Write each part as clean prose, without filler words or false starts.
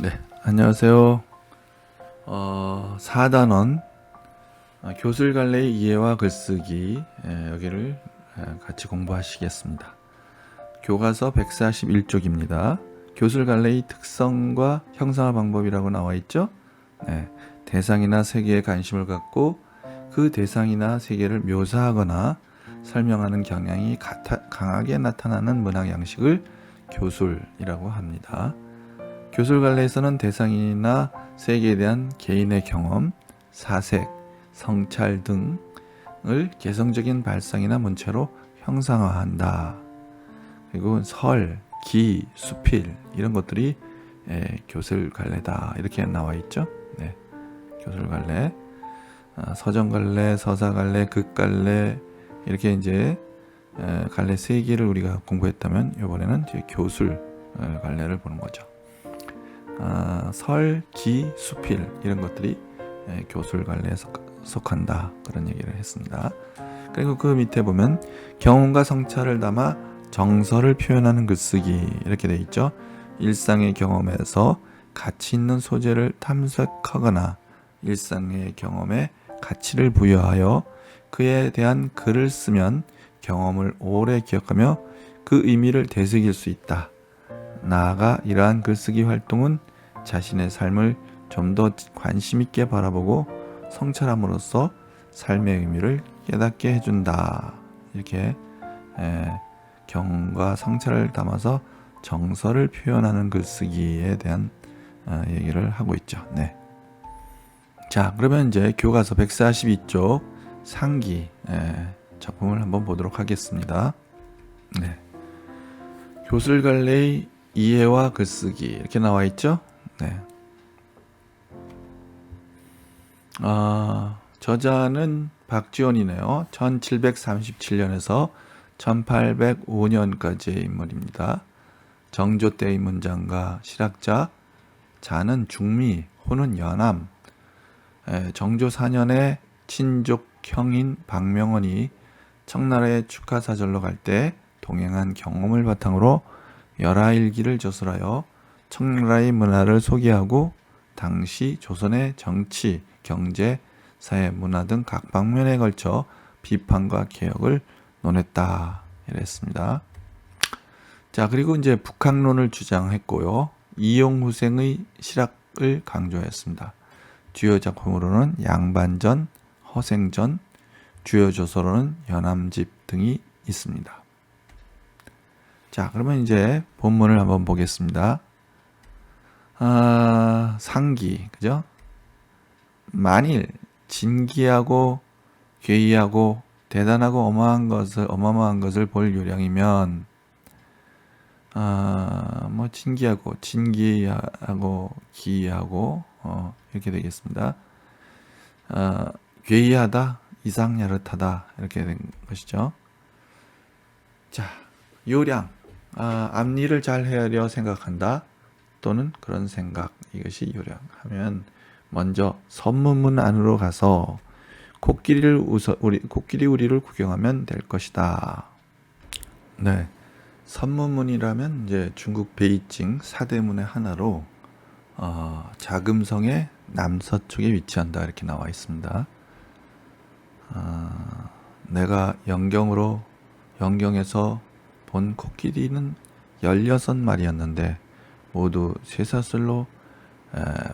네, 안녕하세요. 4단원 교술갈래의 이해와 글쓰기 여기를 같이 공부하시겠습니다. 교과서 141쪽입니다. 교술갈래의 특성과 형상화 방법이라고 나와 있죠. 네, 대상이나 세계에 관심을 갖고 그 대상이나 세계를 묘사하거나 설명하는 경향이 강하게 나타나는 문학 양식을 교술이라고 합니다. 교술갈래에서는 대상이나 세계에 대한 개인의 경험, 사색, 성찰 등을 개성적인 발상이나 문체로 형상화한다. 그리고 설, 기, 수필 이런 것들이 교술갈래다 이렇게 나와 있죠. 네, 교술갈래, 서정갈래, 서사갈래, 극갈래 이렇게 이제 갈래 세 개를 우리가 공부했다면 이번에는 이제 교술갈래를 보는 거죠. 설, 기, 수필 이런 것들이 교술갈래에 속한다 그런 얘기를 했습니다. 그리고 그 밑에 보면 경험과 성찰을 담아 정서를 표현하는 글쓰기 이렇게 돼 있죠. 일상의 경험에서 가치 있는 소재를 탐색하거나 일상의 경험에 가치를 부여하여 그에 대한 글을 쓰면 경험을 오래 기억하며 그 의미를 되새길 수 있다. 나아가 이러한 글쓰기 활동은 자신의 삶을 좀 더 관심 있게 바라보고 성찰함으로써 삶의 의미를 깨닫게 해준다. 이렇게 경험과 성찰을 담아서 정서를 표현하는 글쓰기에 대한 얘기를 하고 있죠. 네. 자, 그러면 이제 교과서 142쪽 상기 작품을 한번 보도록 하겠습니다. 네. 교술갈래의 이해와 글쓰기 이렇게 나와 있죠. 네. 저자는 박지원이네요. 1737년에서 1805년까지의 인물입니다. 정조 때의 문장가, 실학자, 자는 중미, 호는 연암. 정조 4년에 친족 형인 박명원이 청나라에 축하사절로 갈 때 동행한 경험을 바탕으로 열하일기를 저술하여 청나라의 문화를 소개하고 당시 조선의 정치, 경제, 사회, 문화 등 각 방면에 걸쳐 비판과 개혁을 논했다 이랬습니다. 자, 그리고 이제 북학론을 주장했고요. 이용후생의 실학을 강조했습니다. 주요 작품으로는 양반전, 허생전, 주요 저서로는 연암집 등이 있습니다. 자, 그러면 이제 본문을 한번 보겠습니다. 상기, 그죠? 만일 진기하고 괴이하고 대단하고 어마어마한 것을 볼 요량이면, 뭐 진기하고 기이하고 이렇게 되겠습니다. 괴이하다, 이상야릇하다 이렇게 된 것이죠. 자, 요량, 앞일을 잘 헤아려 생각한다 또는 그런 생각, 이것이 요량 하면 먼저 선문문 안으로 가서 코끼리 우리를 구경하면 될 것이다. 네, 선문문이라면 이제 중국 베이징 사대문의 하나로 자금성의 남서쪽에 위치한다 이렇게 나와 있습니다. 내가 영경에서 본 코끼리는 16마리였는데 모두 쇠사슬로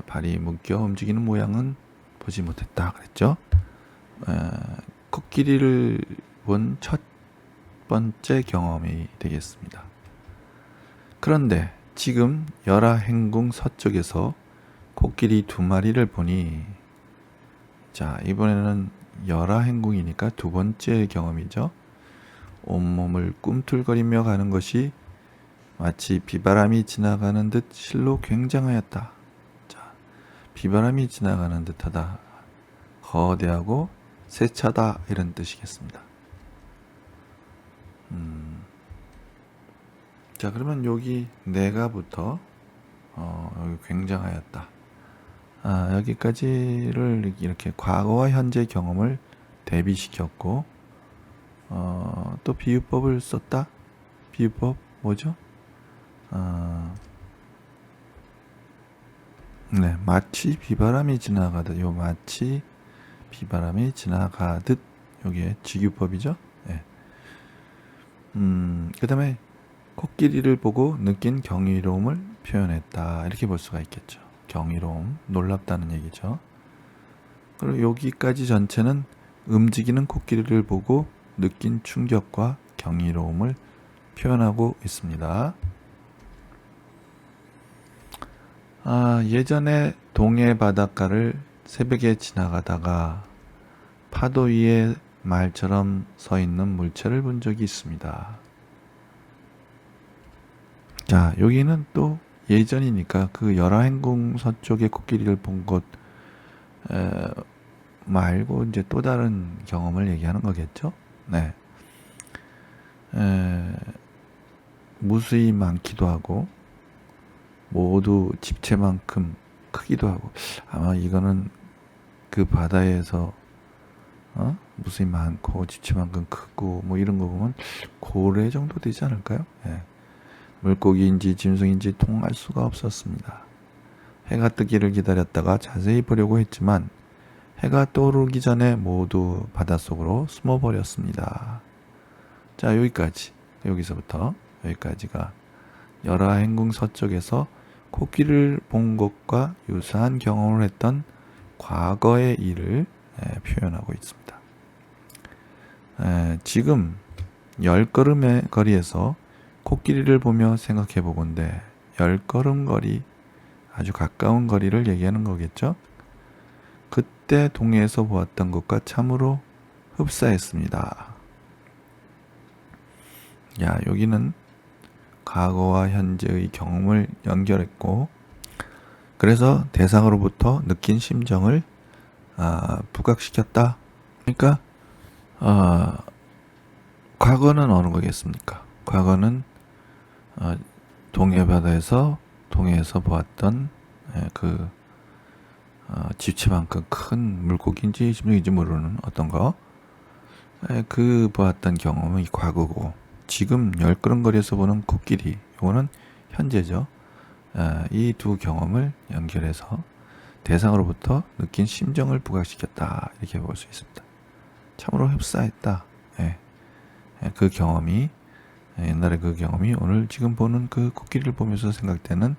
발이 묶여 움직이는 모양은 보지 못했다 그랬죠. 코끼리를 본 첫 번째 경험이 되겠습니다. 그런데 지금 열하행궁 서쪽에서 코끼리 2마리를 보니, 자, 이번에는 열하행궁이니까 두 번째 경험이죠. 온몸을 꿈틀거리며 가는 것이 마치 비바람이 지나가는 듯 실로 굉장하였다. 자, 비바람이 지나가는 듯하다. 거대하고 세차다 이런 뜻이겠습니다. 자, 그러면 여기 내가부터 여기 굉장하였다. 여기까지를 이렇게 과거와 현재 경험을 대비시켰고, 또 비유법을 썼다. 비유법 뭐죠? 네, 마치 비바람이 지나가듯, 요 마치 비바람이 지나가듯, 요게 직유법이죠. 네. 그 다음에 코끼리를 보고 느낀 경이로움을 표현했다, 이렇게 볼 수가 있겠죠. 경이로움, 놀랍다는 얘기죠. 그리고 여기까지 전체는 움직이는 코끼리를 보고 느낀 충격과 경이로움을 표현하고 있습니다. 예전에 동해 바닷가를 새벽에 지나가다가 파도 위에 말처럼 서 있는 물체를 본 적이 있습니다. 자, 여기는 또 예전이니까 그 열화행궁 서쪽의 코끼리를 본 곳 말고 이제 또 다른 경험을 얘기하는 거겠죠. 네. 무수히 많기도 하고 모두 집채만큼 크기도 하고, 아마 이거는 그 바다에서 무수히 많고 집채만큼 크고 뭐 이런 거 보면 고래 정도 되지 않을까요? 예. 물고기인지 짐승인지 통할 수가 없었습니다. 해가 뜨기를 기다렸다가 자세히 보려고 했지만 해가 떠오르기 전에 모두 바닷속으로 숨어버렸습니다. 자, 여기서부터 여기까지가 열화행궁 서쪽에서 코끼리를 본 것과 유사한 경험을 했던 과거의 일을 표현하고 있습니다. 지금 10걸음의 거리에서 코끼리를 보며 생각해 보건대 10걸음 거리, 아주 가까운 거리를 얘기하는 거겠죠. 그때 동해에서 보았던 것과 참으로 흡사했습니다. 야, 여기는 과거와 현재의 경험을 연결했고, 그래서 대상으로부터 느낀 심정을 부각시켰다. 그러니까 과거는 어느 거겠습니까? 과거는 동해 바다에서 동해에서 보았던 집채만큼 큰 물고기인지 짐승인지 모르는 어떤 거, 그 보았던 경험은 과거고, 지금 10걸음 거리에서 보는 코끼리, 이거는 현재죠. 이 두 경험을 연결해서 대상으로부터 느낀 심정을 부각시켰다, 이렇게 볼 수 있습니다. 참으로 흡사했다. 그 경험이, 옛날에 그 경험이 오늘 지금 보는 그 코끼리를 보면서 생각되는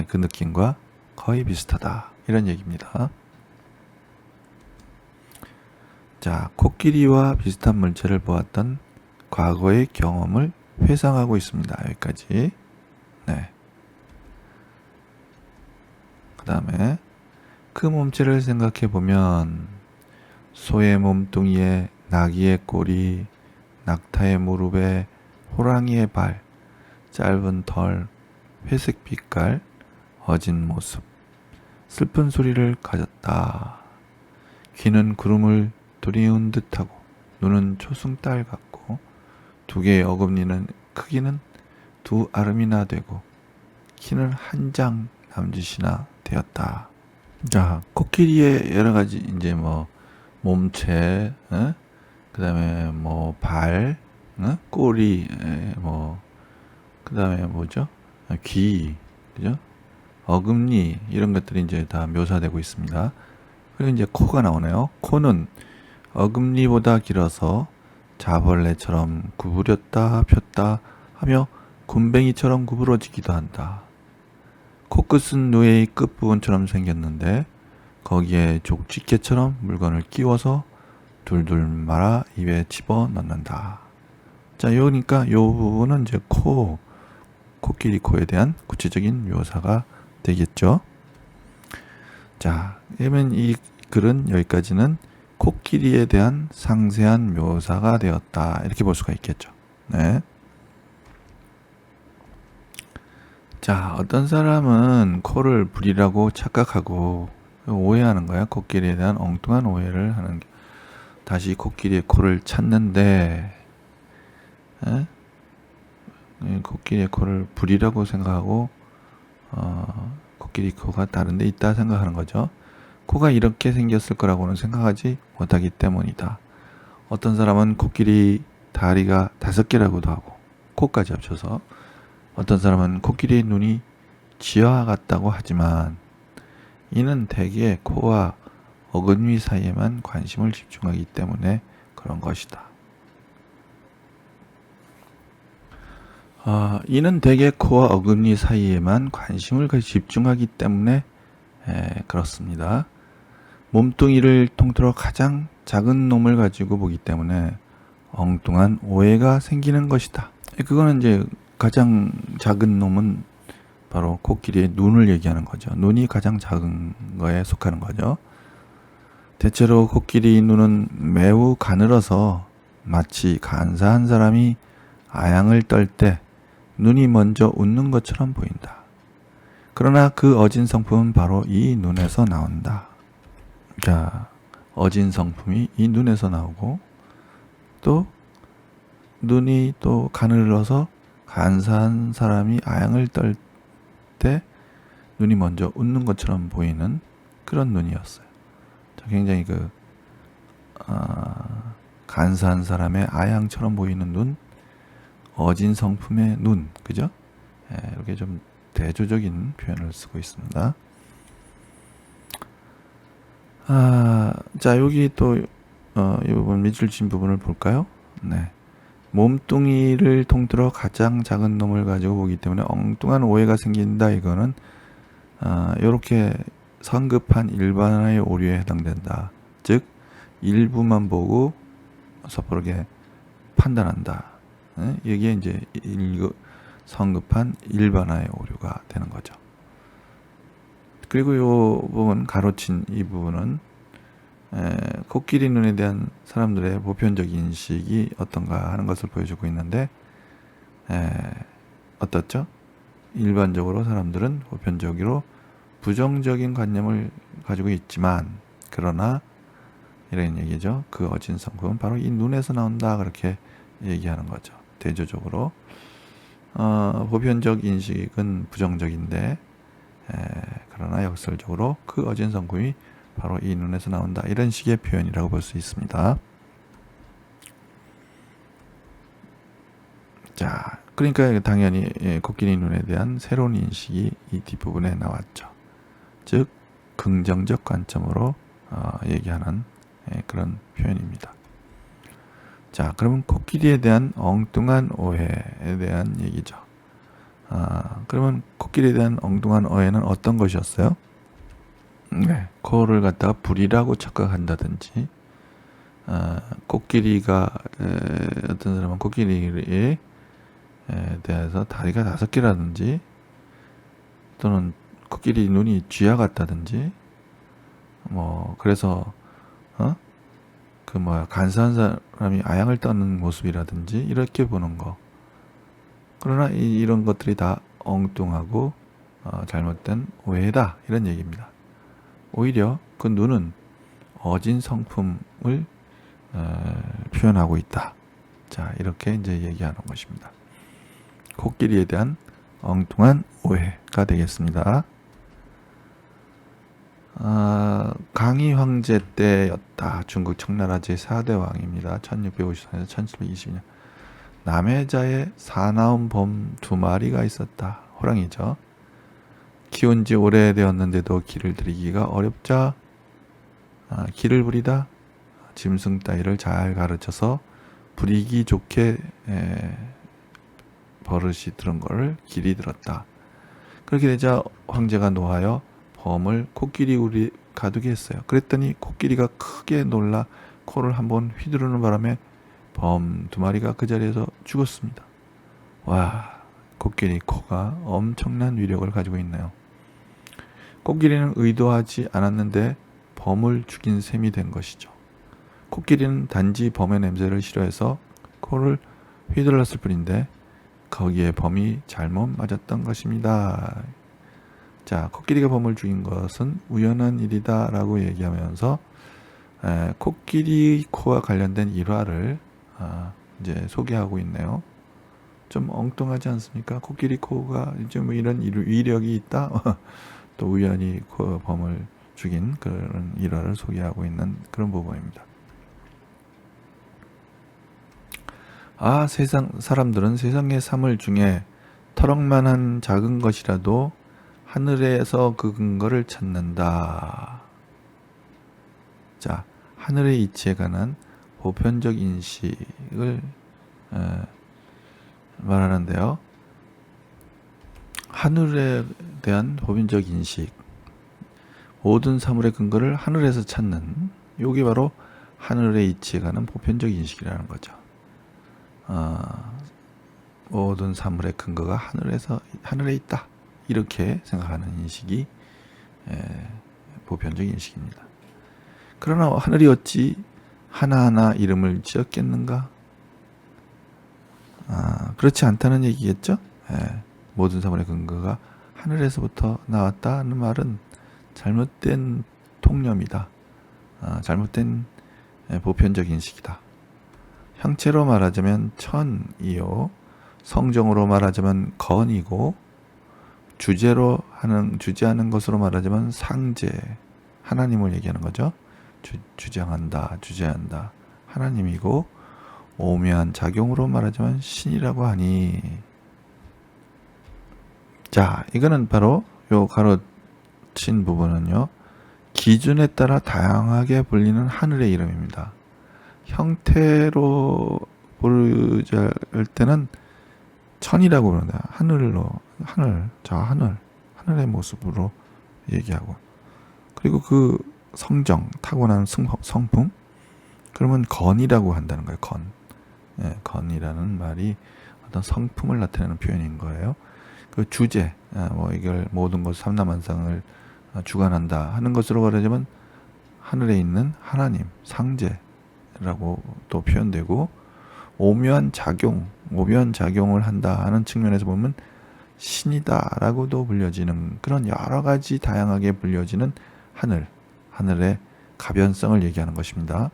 그 느낌과 거의 비슷하다, 이런 얘기입니다. 자, 코끼리와 비슷한 물체를 보았던 과거의 경험을 회상하고 있습니다. 여기까지. 네. 그 다음에 그 몸체를 생각해 보면 소의 몸뚱이에 나귀의 꼬리, 낙타의 무릎에 호랑이의 발, 짧은 털, 회색 빛깔, 어진 모습, 슬픈 소리를 가졌다. 귀는 구름을 두리운 듯하고 눈은 초승달 같고 두 개의 어금니는 크기는 두 아름이나 되고 키는 한 장 남짓이나 되었다. 자, 코끼리의 여러 가지 이제 뭐 몸체, 그다음에 뭐 발, 꼬리, 뭐 그다음에 뭐죠? 귀, 그죠? 어금니, 이런 것들이 이제 다 묘사되고 있습니다. 그리고 이제 코가 나오네요. 코는 어금니보다 길어서 자벌레처럼 구부렸다 폈다 하며 굼벵이처럼 구부러지기도 한다. 코끝은 누에의 끝부분처럼 생겼는데 거기에 족집게처럼 물건을 끼워서 둘둘 말아 입에 집어 넣는다. 자, 그러니까 요 부분은 이제 코끼리 코에 대한 구체적인 묘사가 되겠죠. 자, 그러면 이 글은 여기까지는 코끼리에 대한 상세한 묘사가 되었다, 이렇게 볼 수가 있겠죠. 네. 자, 어떤 사람은 코를 불이라고 착각하고 오해하는 거야. 코끼리에 대한 엉뚱한 오해를 하는 게. 다시 코끼리의 코를 찾는데, 코끼리의 코를 불이라고 생각하고 코끼리 코가 다른 데 있다 생각하는 거죠. 코가 이렇게 생겼을 거라고는 생각하지 못하기 때문이다. 어떤 사람은 코끼리 다리가 5개라고도 하고, 코까지 합쳐서. 어떤 사람은 코끼리의 눈이 지화 같다고 하지만 이는 대개 코와 어근위 사이에만 관심을 집중하기 때문에 그런 것이다. 이는 대개 코와 어근위 사이에만 관심을 집중하기 때문에 그렇습니다. 몸뚱이를 통틀어 가장 작은 놈을 가지고 보기 때문에 엉뚱한 오해가 생기는 것이다. 그거는 이제 가장 작은 놈은 바로 코끼리의 눈을 얘기하는 거죠. 눈이 가장 작은 거에 속하는 거죠. 대체로 코끼리 눈은 매우 가늘어서 마치 간사한 사람이 아양을 떨 때 눈이 먼저 웃는 것처럼 보인다. 그러나 그 어진 성품은 바로 이 눈에서 나온다. 자, 어진 성품이 이 눈에서 나오고 또 눈이 또 가늘어서 간사한 사람이 아양을 떨 때 눈이 먼저 웃는 것처럼 보이는 그런 눈이었어요. 굉장히 간사한 사람의 아양처럼 보이는 눈, 어진 성품의 눈, 그죠? 이렇게 좀 대조적인 표현을 쓰고 있습니다. 자, 여기 또 이 부분 밑줄 친 부분을 볼까요? 네. 몸뚱이를 통틀어 가장 작은 놈을 가지고 보기 때문에 엉뚱한 오해가 생긴다. 이거는 이렇게 성급한 일반화의 오류에 해당된다. 즉 일부만 보고 섣부르게 판단한다. 이게 이제 성급한 일반화의 오류가 되는 거죠. 그리고 이 부분 가로친 이 부분은 코끼리 눈에 대한 사람들의 보편적 인식이 어떤가 하는 것을 보여주고 있는데 어떻죠? 일반적으로 사람들은 보편적으로 부정적인 관념을 가지고 있지만 그러나 이런 얘기죠. 그 어진 성품은 바로 이 눈에서 나온다. 그렇게 얘기하는 거죠. 대조적으로 보편적 인식은 부정적인데 그러나 역설적으로 그 어진 성품이 바로 이 눈에서 나온다. 이런 식의 표현이라고 볼 수 있습니다. 자, 그러니까 당연히 코끼리 눈에 대한 새로운 인식이 이 뒷부분에 나왔죠. 즉 긍정적 관점으로 얘기하는 그런 표현입니다. 자, 그러면 코끼리에 대한 엉뚱한 오해에 대한 얘기죠. 그러면 코끼리에 대한 엉뚱한 오해는 어떤 것이었어요? 네, 코를 갖다가 불이라고 착각한다든지, 코끼리가 어떤 사람은 코끼리에 대해서 다리가 5개라든지, 또는 코끼리 눈이 쥐야 같다든지, 그래서 간사한 사람이 아양을 떠는 모습이라든지 이렇게 보는 거. 그러나 이런 것들이 다 엉뚱하고 잘못된 오해다 이런 얘기입니다. 오히려 그 눈은 어진 성품을 표현하고 있다. 자, 이렇게 이제 얘기하는 것입니다. 코끼리에 대한 엉뚱한 오해가 되겠습니다. 강희 황제 때였다. 중국 청나라 제4대 왕입니다. 1654년에서 1722년. 남해자에 사나운 범 2마리가 있었다. 호랑이죠. 키운 지 오래되었는데도 길을 들이기가 어렵자 길을 부리다 짐승 따위를 잘 가르쳐서 부리기 좋게 버릇이 들은 것을 길이 들었다. 그렇게 되자 황제가 노하여 범을 코끼리 우리 가두게 했어요. 그랬더니 코끼리가 크게 놀라 코를 한번 휘두르는 바람에 범 2마리가 그 자리에서 죽었습니다. 와, 코끼리 코가 엄청난 위력을 가지고 있네요. 코끼리는 의도하지 않았는데 범을 죽인 셈이 된 것이죠. 코끼리는 단지 범의 냄새를 싫어해서 코를 휘둘렀을 뿐인데 거기에 범이 잘못 맞았던 것입니다. 자, 코끼리가 범을 죽인 것은 우연한 일이다 라고 얘기하면서 코끼리 코와 관련된 일화를 이제 소개하고 있네요. 좀 엉뚱하지 않습니까? 코끼리 코가 이제 이런 위력이 있다. 또 우연히 범을 죽인 그런 일화를 소개하고 있는 그런 부분입니다. 사람들은 세상의 사물 중에 터럭만한 작은 것이라도 하늘에서 그 근거를 찾는다. 자, 하늘의 이치에 관한 보편적 인식을 말하는데요. 하늘에 대한 보편적 인식, 모든 사물의 근거를 하늘에서 찾는, 요게 바로 하늘의 이치에 관한 보편적 인식이라는 거죠. 모든 사물의 근거가 하늘에 있다, 이렇게 생각하는 인식이 보편적 인식입니다. 그러나 하늘이 어찌 하나하나 이름을 지었겠는가? 그렇지 않다는 얘기겠죠? 모든 사물의 근거가 하늘에서부터 나왔다는 말은 잘못된 통념이다. 잘못된 보편적 인식이다. 형체로 말하자면 천이요, 성정으로 말하자면 건이고, 주제하는 것으로 말하자면 상제, 하나님을 얘기하는 거죠. 주장한다, 주제한다, 하나님이고, 오묘한 작용으로 말하자면 신이라고 하니. 자, 이거는 바로 요 가로친 부분은요, 기준에 따라 다양하게 불리는 하늘의 이름입니다. 형태로 부르자 할 때는 천이라고 부른다. 하늘의 모습으로 얘기하고, 그리고 그 성정, 타고난 성품, 그러면 건이라고 한다는 거예요. 건이라는 말이 어떤 성품을 나타내는 표현인 거예요. 그 주제, 이걸 모든 것 삼라만상을 주관한다 하는 것으로 말하자면 하늘에 있는 하나님, 상제라고 또 표현되고, 오묘한 작용을 한다 하는 측면에서 보면 신이다라고도 불려지는, 그런 여러 가지 다양하게 불려지는 하늘의 가변성을 얘기하는 것입니다.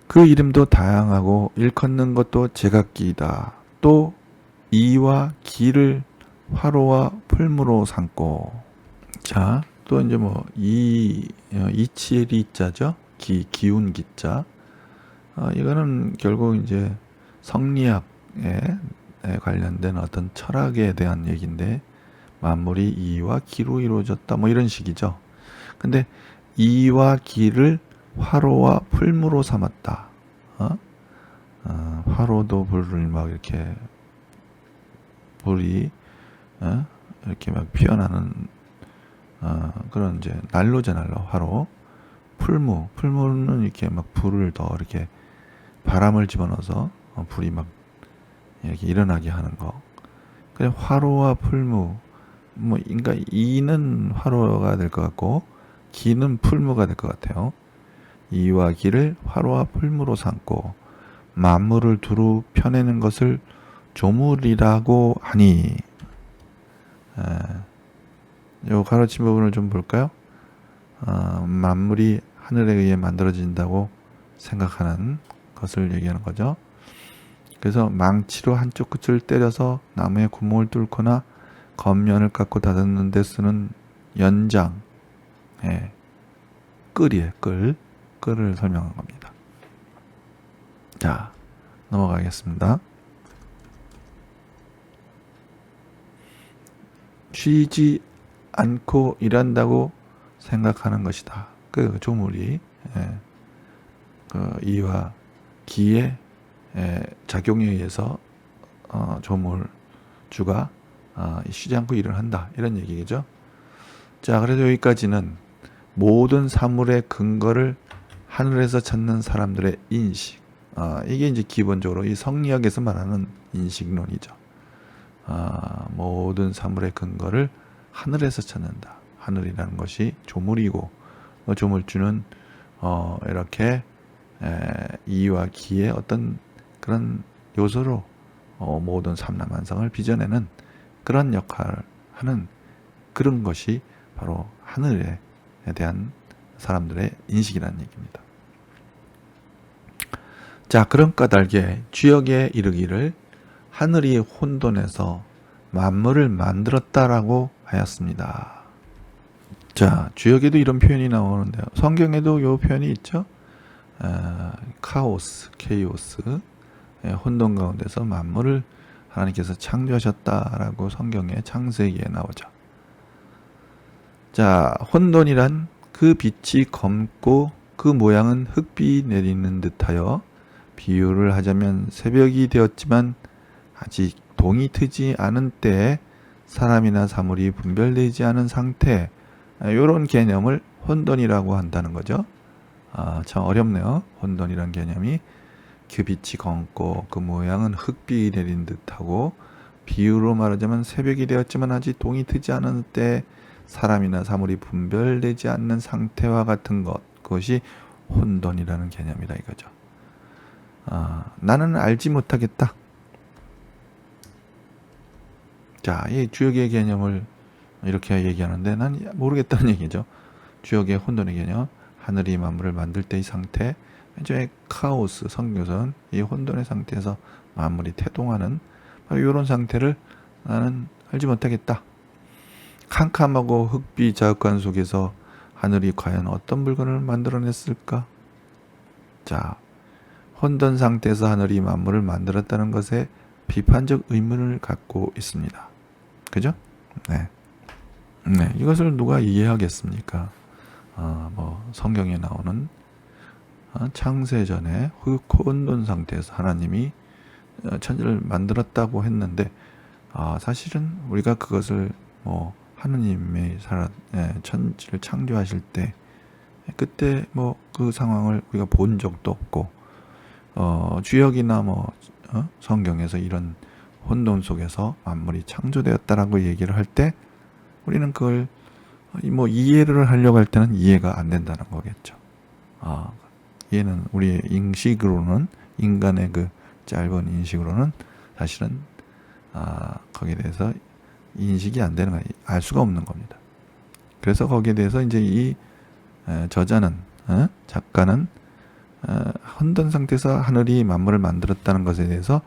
그 이름도 다양하고 일컫는 것도 제각기이다. 또 이와 기를 화로와 풀무로 삼고. 자, 또 이제 이치의 리자죠. 기운 기자. 이거는 결국 이제 성리학에 관련된 어떤 철학에 대한 얘기인데, 만물이 이와 기로 이루어졌다, 이런 식이죠. 근데 이와 기를 화로와 풀무로 삼았다. 화로도 불을 풀이 이렇게 막 피어나는 그런 이제 난로죠, 난로. 화로. 풀무는 이렇게 막 불을 더 이렇게 바람을 집어넣어서 불이 막 이렇게 일어나게 하는 거. 그래, 화로와 풀무, 그러니까 이는 화로가 될 것 같고 기는 풀무가 될 것 같아요. 이와 기를 화로와 풀무로 삼고 만물을 두루 펴내는 것을 조물이라고 하니. 요 가로친 부분을 좀 볼까요? 만물이 하늘에 의해 만들어진다고 생각하는 것을 얘기하는 거죠. 그래서 망치로 한쪽 끝을 때려서 나무에 구멍을 뚫거나 겉면을 깎고 다듬는 데 쓰는 연장, 끌이에요. 끌을 설명한 겁니다. 자, 넘어가겠습니다. 쉬지 않고 일한다고 생각하는 것이다. 그 조물이 그 이와 기의 작용에 의해서 조물주가 쉬지 않고 일을 한다, 이런 얘기겠죠. 자, 그래서 여기까지는 모든 사물의 근거를 하늘에서 찾는 사람들의 인식, 이게 이제 기본적으로 이 성리학에서 말하는 인식론이죠. 모든 사물의 근거를 하늘에서 찾는다. 하늘이라는 것이 조물이고, 조물주는 이렇게 이와 기의 어떤 그런 요소로 모든 삼라만상을 빚어내는 그런 역할을 하는 그런 것이 바로 하늘에 대한 사람들의 인식이라는 얘기입니다. 자, 그런 까닭에 주역에 이르기를 하늘이 혼돈해서 만물을 만들었다라고 하였습니다. 자, 주역에도 이런 표현이 나오는데요. 성경에도 이 표현이 있죠. 케이오스, 혼돈 가운데서 만물을 하나님께서 창조하셨다라고 성경의 창세기에 나오죠. 자, 혼돈이란 그 빛이 검고 그 모양은 흙비 내리는 듯하여 비유를 하자면 새벽이 되었지만 아직 동이 트지 않은 때에 사람이나 사물이 분별되지 않은 상태, 이런 개념을 혼돈이라고 한다는 거죠. 참 어렵네요. 혼돈이란 개념이 그 빛이 검고 그 모양은 흙비 내린 듯하고 비유로 말하자면 새벽이 되었지만 아직 동이 트지 않은 때 사람이나 사물이 분별되지 않는 상태와 같은 것, 그것이 혼돈이라는 개념이다 이거죠. 나는 알지 못하겠다. 자, 이 주역의 개념을 이렇게 얘기하는데 난 모르겠다는 얘기죠. 주역의 혼돈의 개념, 하늘이 만물을 만들 때의 상태, 이제 카오스, 성교선, 이 혼돈의 상태에서 만물이 태동하는 바로 이런 상태를 나는 알지 못하겠다. 캄캄하고 흙비 자욱한 속에서 하늘이 과연 어떤 물건을 만들어냈을까? 자, 혼돈 상태에서 하늘이 만물을 만들었다는 것에 비판적 의문을 갖고 있습니다. 그죠? 네. 네, 이것을 누가 이해하겠습니까? 성경에 나오는 창세전에 혼돈 상태에서 하나님이 천지를 만들었다고 했는데, 사실은 우리가 그것을 하느님의 천지를 창조하실 때 그때 그 상황을 우리가 본 적도 없고, 주역이나 성경에서 이런 혼돈 속에서 만물이 창조되었다라고 얘기를 할 때 우리는 그걸 이해를 하려고 할 때는 이해가 안 된다는 거겠죠. 이해는 우리의 인식으로는, 인간의 그 짧은 인식으로는 사실은 거기에 대해서 인식이 안 되는 거예요. 알 수가 없는 겁니다. 그래서 거기에 대해서 이제 이 저자는, 작가는 혼돈 상태에서 하늘이 만물을 만들었다는 것에 대해서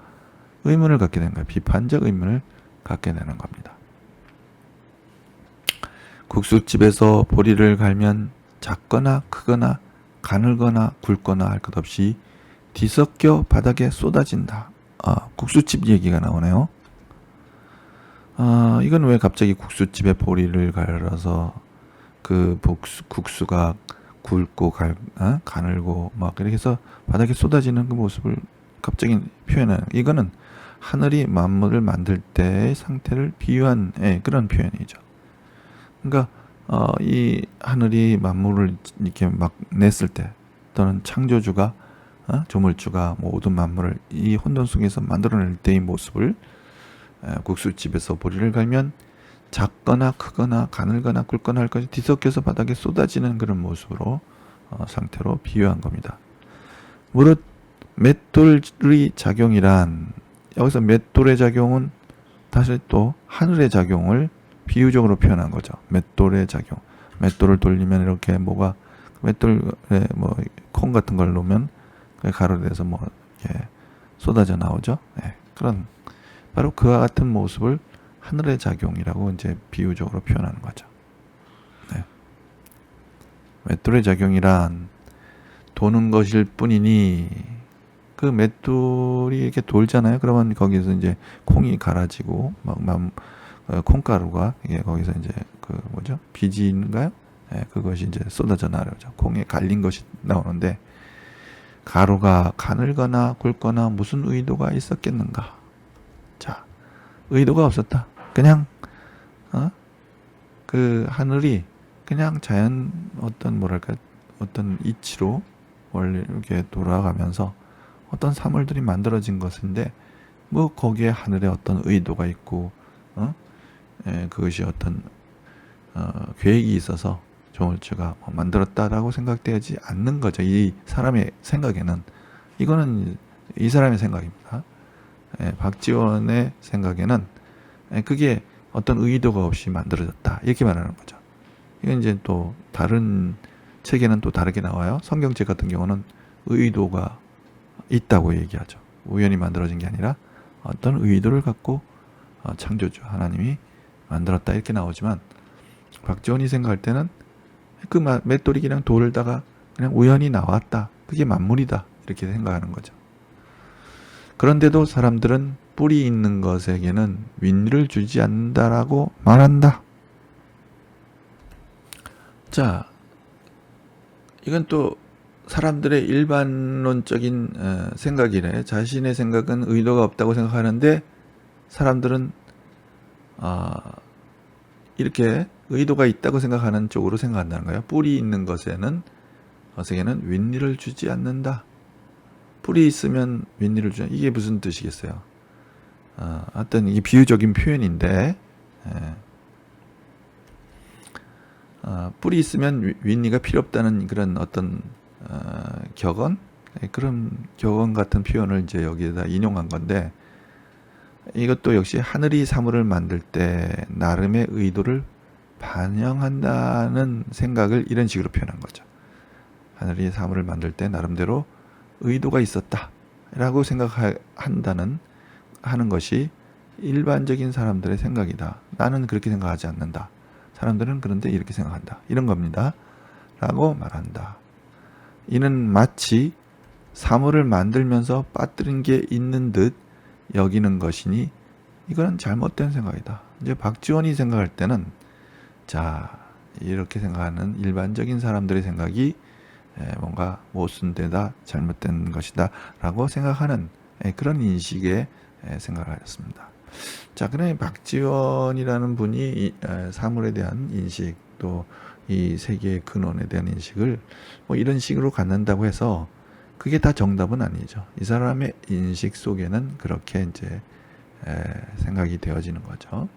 의문을 갖게 되는 거예요. 비판적 의문을 갖게 되는 겁니다. 국수집에서 보리를 갈면 작거나 크거나 가늘거나 굵거나 할 것 없이 뒤섞여 바닥에 쏟아진다. 국수집 얘기가 나오네요. 이건 왜 갑자기 국수집에 보리를 갈아서 그 국수가 굵고 가늘고 막 이렇게 해서 바닥에 쏟아지는 그 모습을 갑자기 표현해요. 이거는 하늘이 만물을 만들 때의 상태를 비유한 그런 표현이죠. 그러니까 이 하늘이 만물을 이렇게 막 냈을 때, 또는 창조주가 조물주가 모든 만물을 이 혼돈 속에서 만들어낼 때의 모습을 국수집에서 보리를 갈면 작거나 크거나 가늘거나 굵거나 할 것이 뒤섞여서 바닥에 쏟아지는 그런 모습으로 상태로 비유한 겁니다. 무릇 맷돌의 작용이란, 여기서 맷돌의 작용은 다시 또 하늘의 작용을 비유적으로 표현한 거죠. 맷돌의 작용. 맷돌을 돌리면 이렇게 맷돌에 콩 같은 걸 놓으면 가루돼서 이렇게 쏟아져 나오죠. 그런 바로 그와 같은 모습을 하늘의 작용이라고 이제 비유적으로 표현하는 거죠. 맷돌의 작용이란 도는 것일 뿐이니, 그 맷돌이 이렇게 돌잖아요. 그러면 거기서 이제 콩이 갈아지고 콩가루가 이게 거기서 이제 비지인가요? 그것이 이제 쏟아져 나오죠. 콩에 갈린 것이 나오는데, 가루가 가늘거나 굵거나 무슨 의도가 있었겠는가? 자, 의도가 없었다. 그냥 그 하늘이 그냥 자연 어떤 이치로 원래 이렇게 돌아가면서 어떤 사물들이 만들어진 것인데, 거기에 하늘에 어떤 의도가 있고 그것이 어떤 계획이 있어서 조물주가 만들었다라고 생각되지 않는 거죠. 이 사람의 생각에는. 이거는 이 사람의 생각입니다. 박지원의 생각에는 그게 어떤 의도가 없이 만들어졌다, 이렇게 말하는 거죠. 이건 이제 또 다른 책에는 또 다르게 나와요. 성경책 같은 경우는 의도가 있다고 얘기하죠. 우연히 만들어진 게 아니라 어떤 의도를 갖고 창조주 하나님이 만들었다, 이렇게 나오지만, 박지원이 생각할 때는 그 맷돌이 그냥 돌다가 그냥 우연히 나왔다, 그게 만물이다, 이렇게 생각하는 거죠. 그런데도 사람들은 뿌리 있는 것에게는 윈리를 주지 않는다라고 말한다. 자, 이건 또 사람들의 일반론적인 생각이래. 자신의 생각은 의도가 없다고 생각하는데 사람들은 이렇게 의도가 있다고 생각하는 쪽으로 생각한다는 거예요. 뿔이 있는 것에는 윗니를 주지 않는다. 뿔이 있으면 윗니를 주지 않는다. 이게 무슨 뜻이겠어요? 하여튼 이게 비유적인 표현인데 뿔이 있으면 윗니가 필요 없다는 그런 어떤 격언? 그런 격언 같은 표현을 이제 여기에다 인용한 건데, 이것도 역시 하늘이 사물을 만들 때 나름의 의도를 반영한다는 생각을 이런 식으로 표현한 거죠. 하늘이 사물을 만들 때 나름대로 의도가 있었다 라고 생각한다는 하는 것이 일반적인 사람들의 생각이다. 나는 그렇게 생각하지 않는다. 사람들은 그런데 이렇게 생각한다. 이런 겁니다. 라고 말한다. 이는 마치 사물을 만들면서 빠뜨린 게 있는 듯 여기는 것이니 이거는 잘못된 생각이다. 이제 박지원이 생각할 때는 자, 이렇게 생각하는 일반적인 사람들의 생각이 뭔가 모순되다, 잘못된 것이다 라고 생각하는 그런 인식의 생각을 하였습니다. 자, 그러면 박지원이라는 분이 사물에 대한 인식, 또 이 세계의 근원에 대한 인식을 뭐 이런 식으로 갖는다고 해서 그게 다 정답은 아니죠. 이 사람의 인식 속에는 그렇게 이제 생각이 되어지는 거죠.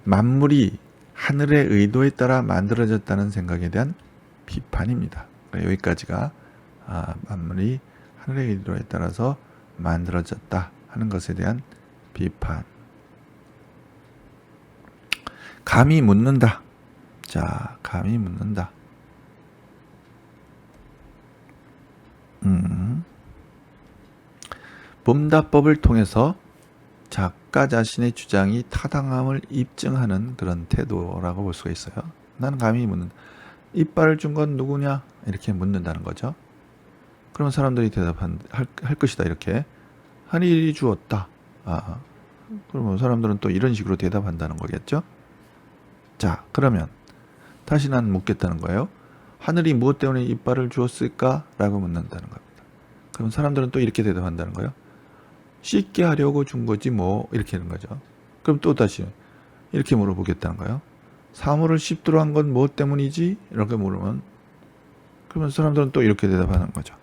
만물이 하늘의 의도에 따라 만들어졌다는 생각에 대한 비판입니다. 여기까지가 만물이 하늘의 의도에 따라서 만들어졌다 하는 것에 대한 비판. 감히 묻는다. 자, 감히 묻는다. 봄다법을 통해서 작가 자신의 주장이 타당함을 입증하는 그런 태도라고 볼 수가 있어요. 나는 감히 묻는다. 이빨을 준 건 누구냐? 이렇게 묻는다는 거죠. 그러면 사람들이 할 것이다. 이렇게. 하늘이 주었다. 그러면 사람들은 또 이런 식으로 대답한다는 거겠죠. 자, 그러면 다시 난 묻겠다는 거예요. 하늘이 무엇 때문에 이빨을 주었을까? 라고 묻는다는 겁니다. 그럼 사람들은 또 이렇게 대답한다는 거예요. 씻게 하려고 준 거지 뭐, 이렇게 하는 거죠. 그럼 또 다시 이렇게 물어보겠다는 거예요. 사물을 씹도록 한 건 무엇 때문이지? 이렇게 물으면, 그러면 사람들은 또 이렇게 대답하는 거죠.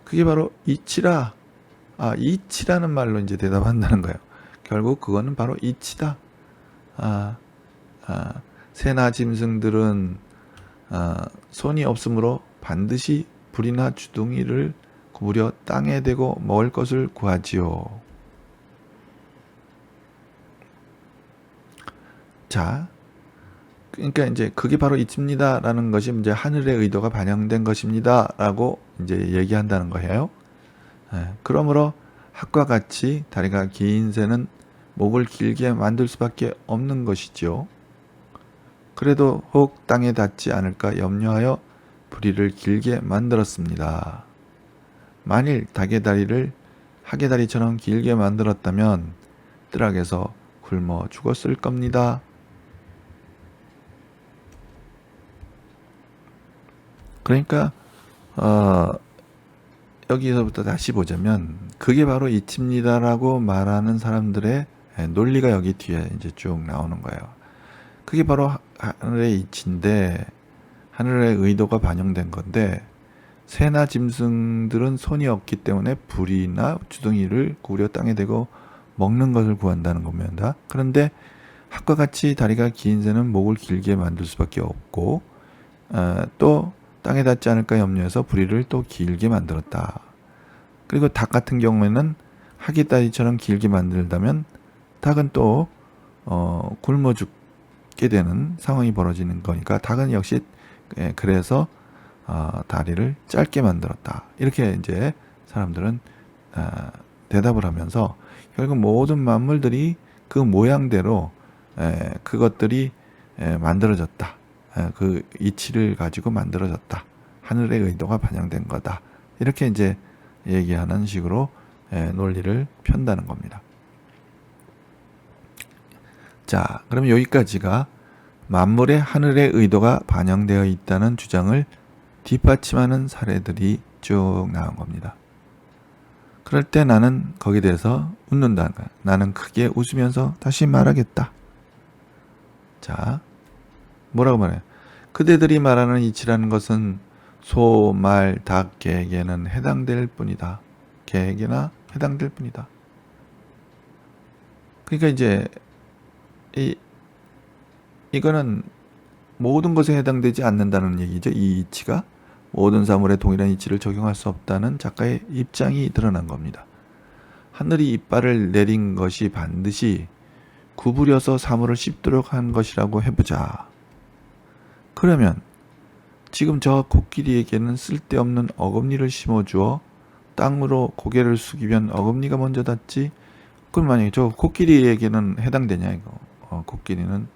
그게 바로 이치라. 이치라는 말로 이제 대답한다는 거예요. 결국 그거는 바로 이치다. 새나 짐승들은 손이 없으므로 반드시 불이나 주둥이를 구부려 땅에 대고 먹을 것을 구하지요. 자, 그러니까 이제 그게 바로 이치입니다라는 것이 이제 하늘의 의도가 반영된 것입니다라고 이제 얘기한다는 거예요. 그러므로 학과 같이 다리가 긴 새는 목을 길게 만들 수밖에 없는 것이죠. 그래도 혹 땅에 닿지 않을까 염려하여 부리를 길게 만들었습니다. 만일 닭의 다리를 하계 다리처럼 길게 만들었다면 뜰악에서 굶어 죽었을 겁니다. 그러니까 여기서부터 다시 보자면 그게 바로 이치입니다라고 말하는 사람들의 논리가 여기 뒤에 이제 쭉 나오는 거예요. 그게 바로 하늘의 이치인데 하늘의 의도가 반영된 건데 새나 짐승들은 손이 없기 때문에 불이나 주둥이를 구부려 땅에 대고 먹는 것을 구한다는 겁니다. 그런데 학과 같이 다리가 긴 새는 목을 길게 만들 수밖에 없고 또 땅에 닿지 않을까 염려해서 부리를 또 길게 만들었다. 그리고 닭 같은 경우에는 하계다리처럼 길게 만들다면 닭은 또 굶어 죽게 되는 상황이 벌어지는 거니까 닭은 역시 그래서 다리를 짧게 만들었다. 이렇게 이제 사람들은 대답을 하면서 결국 모든 만물들이 그 모양대로 그것들이 만들어졌다. 그 이치를 가지고 만들어졌다. 하늘의 의도가 반영된 거다. 이렇게 이제 얘기하는 식으로 논리를 편다는 겁니다. 자, 그러면 여기까지가 만물의 하늘의 의도가 반영되어 있다는 주장을 뒷받침하는 사례들이 쭉 나온 겁니다. 그럴 때 나는 거기에 대해서 웃는다는 거야. 나는 크게 웃으면서 다시 말하겠다. 자, 뭐라고 말해요? 그대들이 말하는 이치라는 것은 소, 말, 닭, 개에게는 해당될 뿐이다. 개에게나 해당될 뿐이다. 그러니까 이제 이거는 모든 것에 해당되지 않는다는 얘기죠. 이 이치가 모든 사물에 동일한 이치를 적용할 수 없다는 작가의 입장이 드러난 겁니다. 하늘이 이빨을 내린 것이 반드시 구부려서 사물을 씹도록 한 것이라고 해보자. 그러면 지금 저 코끼리에게는 쓸데없는 어금니를 심어주어 땅으로 고개를 숙이면 어금니가 먼저 닿지? 그럼 만약에 저 코끼리에게는 해당되냐 이거. 코끼리는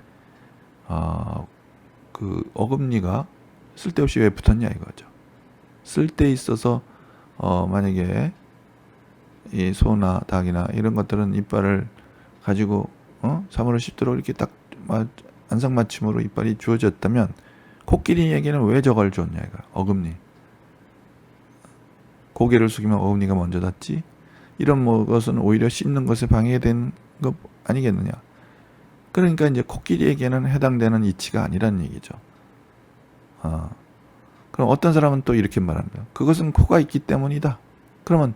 그 어금니가 쓸데없이 왜 붙었냐 이거죠. 쓸데 있어서 만약에 이 소나 닭이나 이런 것들은 이빨을 가지고 사물을 씹도록 이렇게 딱 안성맞춤으로 이빨이 주어졌다면 코끼리에게는 왜 저걸 줬냐 이거. 어금니. 고개를 숙이면 어금니가 먼저 닿지. 이런 것은 오히려 씹는 것에 방해되는 거 아니겠느냐. 그러니까 이제 코끼리에게는 해당되는 이치가 아니라는 얘기죠. 그럼 어떤 사람은 또 이렇게 말합니다. 그것은 코가 있기 때문이다. 그러면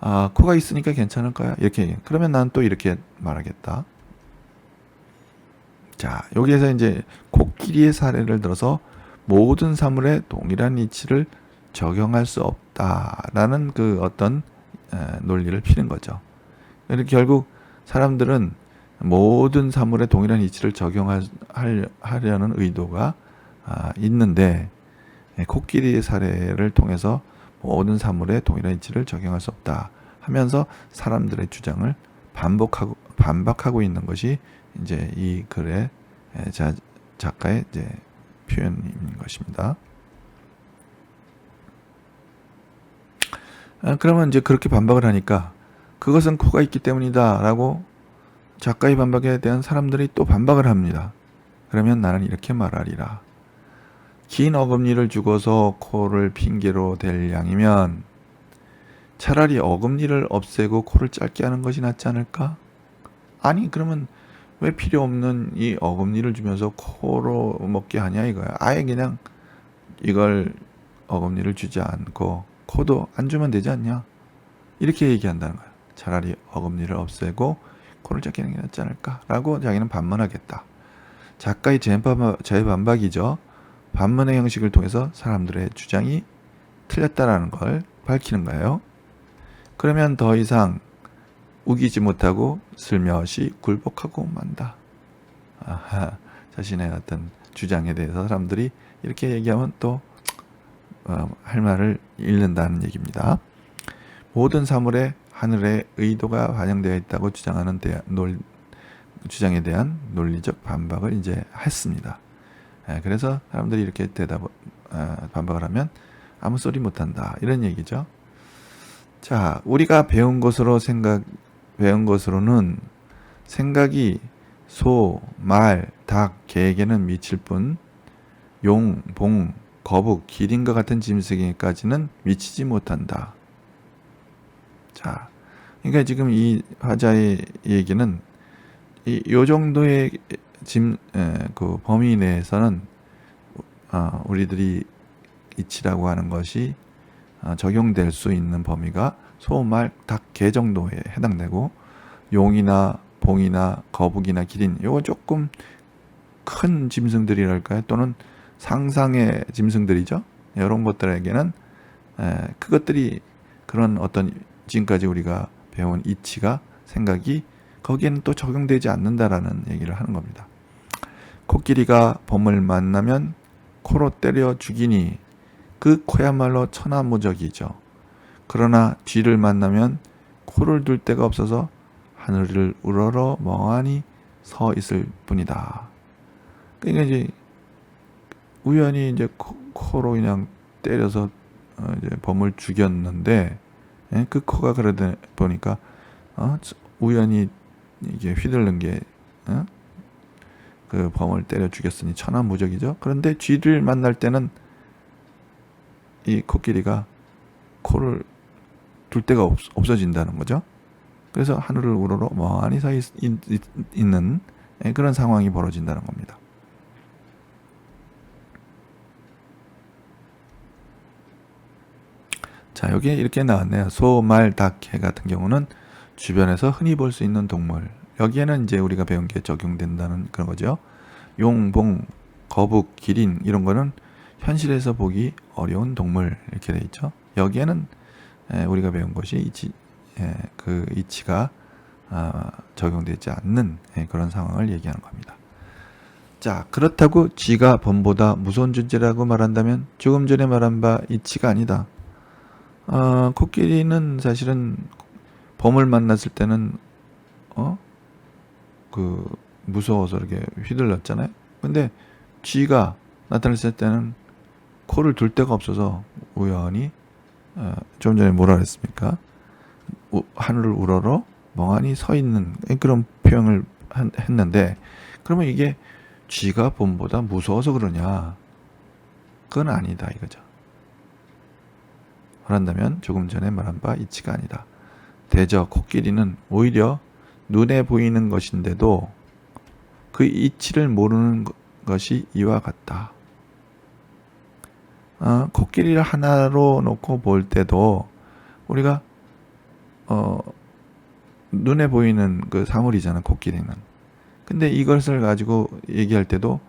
코가 있으니까 괜찮을 거야. 이렇게 얘기해. 그러면 난 또 이렇게 말하겠다. 자, 여기에서 이제 코끼리의 사례를 들어서 모든 사물에 동일한 이치를 적용할 수 없다라는 그 어떤 논리를 피는 거죠. 그러니까 결국 사람들은 모든 사물에 동일한 이치를 적용하려는 의도가 있는데 코끼리의 사례를 통해서 모든 사물에 동일한 이치를 적용할 수 없다 하면서 사람들의 주장을 반박하고 있는 것이 이제 이 글의 작가의 이제 표현인 것입니다. 그러면 이제 그렇게 반박을 하니까 그것은 코가 있기 때문이다라고 작가의 반박에 대한 사람들이 또 반박을 합니다. 그러면 나는 이렇게 말하리라. 긴 어금니를 주고서 코를 핑계로 댈 양이면 차라리 어금니를 없애고 코를 짧게 하는 것이 낫지 않을까? 아니 그러면 왜 필요 없는 이 어금니를 주면서 코로 먹게 하냐 이거야. 아예 그냥 이걸 어금니를 주지 않고 코도 안 주면 되지 않냐? 이렇게 얘기한다는 거야. 차라리 어금니를 없애고 코를 짧게 하는 게 낫지 않을까라고 자기는 반문하겠다. 작가의 재반박이죠. 반문의 형식을 통해서 사람들의 주장이 틀렸다라는 걸 밝히는 거예요. 그러면 더 이상 우기지 못하고 슬며시 굴복하고 만다. 자신의 어떤 주장에 대해서 사람들이 이렇게 얘기하면 또 할 말을 잃는다는 얘기입니다. 모든 사물에 하늘의 의도가 반영되어 있다고 주장하는 주장에 대한 논리적 반박을 이제 했습니다. 그래서 사람들이 이렇게 반박을 하면 아무 소리 못한다 이런 얘기죠. 자, 우리가 배운 것으로는 생각이 소, 말, 닭, 개에게는 미칠 뿐 용, 봉, 거북, 기린과 같은 짐승에게까지는 미치지 못한다. 자, 그러니까 지금 이 화자의 얘기는 요 정도의 그 범위 내에서는 우리들이 이치라고 하는 것이 적용될 수 있는 범위가 소, 말, 닭, 개 정도에 해당되고 용이나 봉이나 거북이나 기린 요건 조금 큰 짐승들이랄까요? 또는 상상의 짐승들이죠. 이런 것들에게는 그것들이 그런 어떤 지금까지 우리가 배운 이치가 생각이 거기에는 또 적용되지 않는다라는 얘기를 하는 겁니다. 코끼리가 범을 만나면 코로 때려 죽이니 그 코야말로 천하무적이죠. 그러나 쥐를 만나면 코를 둘 데가 없어서 하늘을 우러러 멍하니 서 있을 뿐이다. 그러니까 이제 우연히 이제 코로 그냥 때려서 이제 범을 죽였는데 그 코가 그러다 보니까 우연히 이게 휘둘른 게 그 범을 때려 죽였으니 천하무적이죠. 그런데 쥐를 만날 때는 이 코끼리가 코를 둘 데가 없어진다는 거죠. 그래서 하늘을 우러러 멍하니 서 있는 그런 상황이 벌어진다는 겁니다. 자, 여기에 이렇게 나왔네요. 소, 말, 닭, 개 같은 경우는 주변에서 흔히 볼 수 있는 동물. 여기에는 이제 우리가 배운 게 적용된다는 그런 거죠. 용, 봉, 거북, 기린 이런 거는 현실에서 보기 어려운 동물 이렇게 돼 있죠. 여기에는 우리가 배운 것이 그 이치가 적용되지 않는 그런 상황을 얘기하는 겁니다. 자, 그렇다고 쥐가 범보다 무서운 존재라고 말한다면 조금 전에 말한 바 이치가 아니다. 코끼리는 사실은 범을 만났을 때는 그 무서워서 이렇게 휘둘렀잖아요. 근데 쥐가 나타났을 때는 코를 둘 데가 없어서 우연히 좀 전에 뭐라 그랬습니까? 하늘을 우러러 멍하니 서 있는 그런 표현을 했는데, 그러면 이게 쥐가 범보다 무서워서 그러냐? 그건 아니다 이거죠. 말한다면 조금 전에 말한 바 이치가 아니다. 대저 코끼리는 오히려 눈에 보이는 것인데도 그 이치를 모르는 것이 이와 같다. 코끼리를 하나로 놓고 볼 때도 우리가 눈에 보이는 그 사물이잖아, 코끼리는. 근데 이것을 가지고 얘기할 때도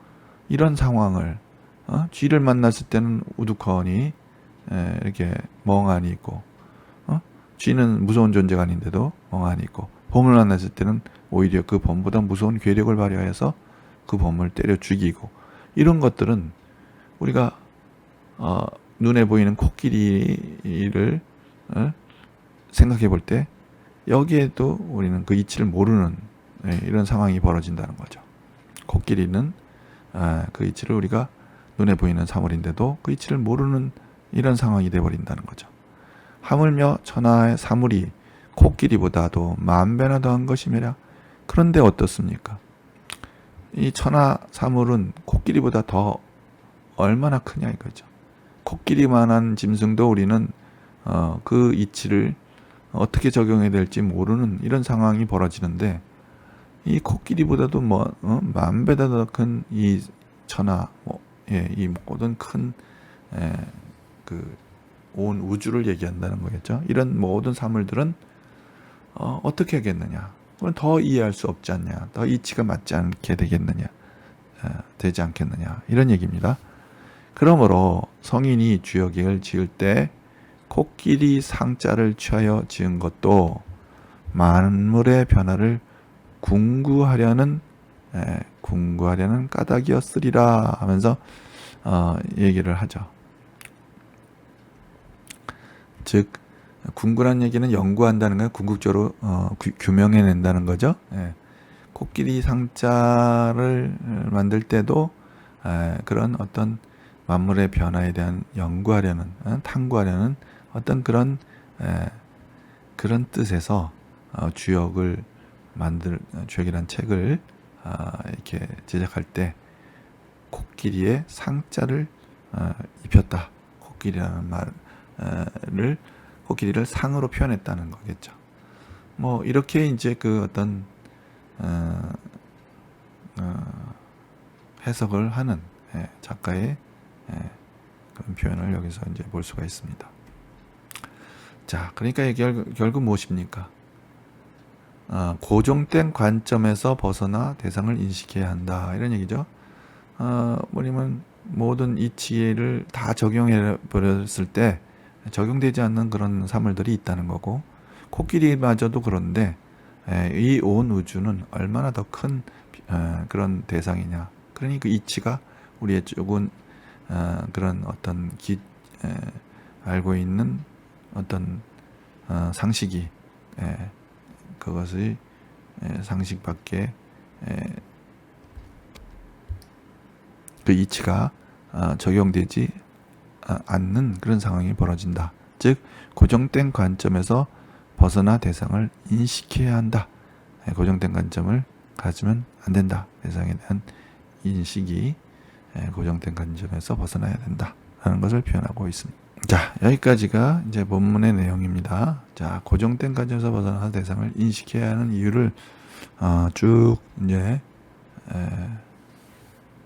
이런 상황을 쥐를 만났을 때는 우두커니 이렇게 멍하니 있고, 쥐는 무서운 존재가 아닌데도 멍하니 있고, 범을 만났을 때는 오히려 그 범보다 무서운 괴력을 발휘해서 그 범을 때려 죽이고, 이런 것들은 우리가 눈에 보이는 코끼리를 생각해 볼 때 여기에도 우리는 그 이치를 모르는 이런 상황이 벌어진다는 거죠. 코끼리는 그 이치를 우리가 눈에 보이는 사물인데도 그 이치를 모르는 이런 상황이 되어버린다는 거죠. 하물며 천하의 사물이 코끼리보다도 만배나 더한 것이며라. 그런데 어떻습니까? 이 천하 사물은 코끼리보다 더 얼마나 크냐 이거죠. 코끼리만한 짐승도 우리는 그 이치를 어떻게 적용해야 될지 모르는 이런 상황이 벌어지는데, 이 코끼리보다도 만배나 더 큰 이 천하, 이 모든 큰 그 온 우주를 얘기한다는 거겠죠. 이런 모든 사물들은 어떻게 하겠느냐? 그건 더 이해할 수 없지 않냐? 더 이치가 맞지 않게 되겠느냐? 되지 않겠느냐? 이런 얘기입니다. 그러므로 성인이 주역을 지을 때 코끼리 상자를 취하여 지은 것도 만물의 변화를 궁구하려는 까닭이었으리라 하면서 얘기를 하죠. 즉 궁구란 얘기는 연구한다는 걸 궁극적으로 규명해낸다는 거죠. 코끼리 상자를 만들 때도 그런 어떤 만물의 변화에 대한 연구하려는, 탐구하려는 어떤 그런 뜻에서 주역이란 책을 이렇게 제작할 때 코끼리의 상자를 입혔다. 코끼리라는 말을 코끼리를 상으로 표현했다는 거겠죠. 뭐 이렇게 이제 그 어떤 해석을 하는 작가의 그런 표현을 여기서 이제 볼 수가 있습니다. 자, 그러니까 결국 무엇입니까? 고정된 관점에서 벗어나 대상을 인식해야 한다, 이런 얘기죠. 뭐냐면 모든 이치를 다 적용해 버렸을 때 적용되지 않는 그런 사물들이 있다는 거고, 코끼리마저도 그런데 이 온 우주는 얼마나 더 큰 그런 대상이냐. 그러니 그 이치가 우리의 조금 그런 어떤 알고 있는 어떤 상식이 그것의 상식 밖에 그 이치가 적용되지 않는 그런 상황이 벌어진다. 즉 고정된 관점에서 벗어나 대상을 인식해야 한다. 고정된 관점을 가지면 안 된다. 대상에 대한 인식이 고정된 관점에서 벗어나야 된다 하는 것을 표현하고 있습니다. 자, 여기까지가 이제 본문의 내용입니다. 자, 고정된 관점에서 벗어나는 대상을 인식해야 하는 이유를 쭉 이제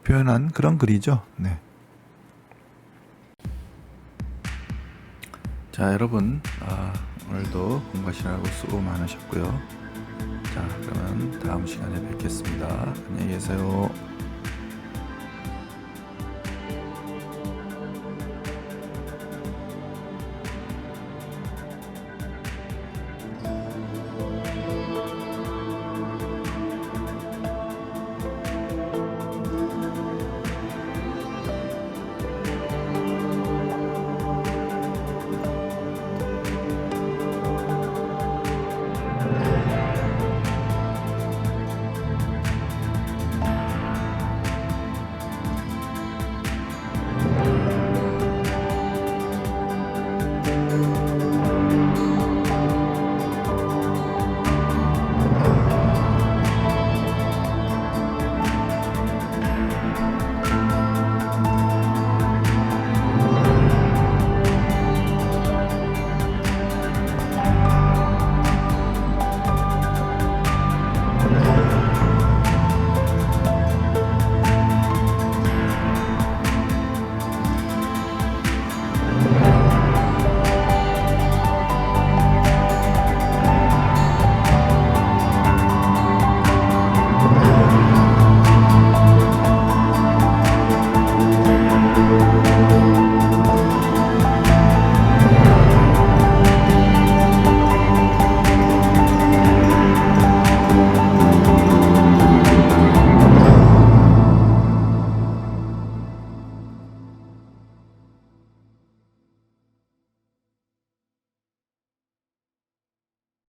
표현한 그런 글이죠. 네. 자, 여러분 오늘도 공부하시느라고 수고 많으셨고요. 자, 그러면 다음 시간에 뵙겠습니다. 안녕히 계세요.